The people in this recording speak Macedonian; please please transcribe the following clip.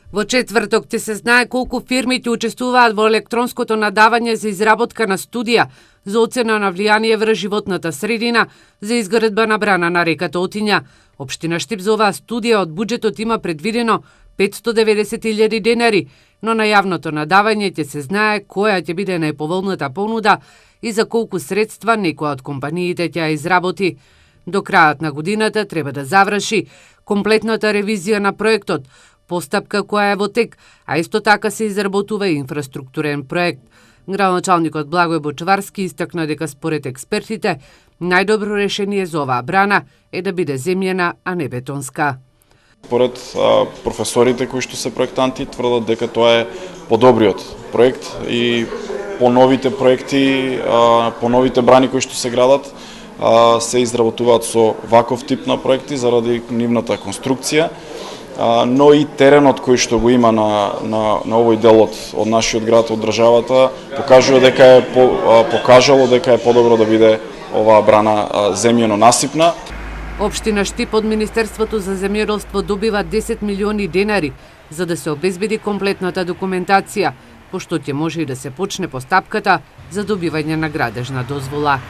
Во четврток ќе се знае колку фирми ќе учествуваат во електронското надавање за изработка на студија за оцена на влијание врз животната средина за изградба на брана на реката Отиња. Општина Штип за оваа студија од буџетот има предвидено 590.000 денари, но на јавното надавање ќе се знае која ќе биде најповолната понуда и за колку средства некоја од компаниите ќе ја изработи. До крајот на годината треба да заврши комплетната ревизија на проектот, постапка која е во тек, а исто така се изработува и инфраструктурен проект. Градоначалникот Благој Бочварски истакна дека според експертите најдобро решение за оваа брана е да биде земјена, а не бетонска. Според професорите кои што се проектанти тврдат дека тоа е подобриот проект и по новите проекти, по новите брани кои што се градат, се изработуваат со ваков тип на проекти заради нивната конструкција, но и теренот кој што го има на овој дел од нашиот град, од државата, покажало дека е подобро да биде оваа брана земјено насипна. Општина Штип од Министерството за земјоделство добива 10 милиони денари за да се обезбеди комплетната документација, пошто ќе може и да се почне постапката за добивање на градежна дозвола.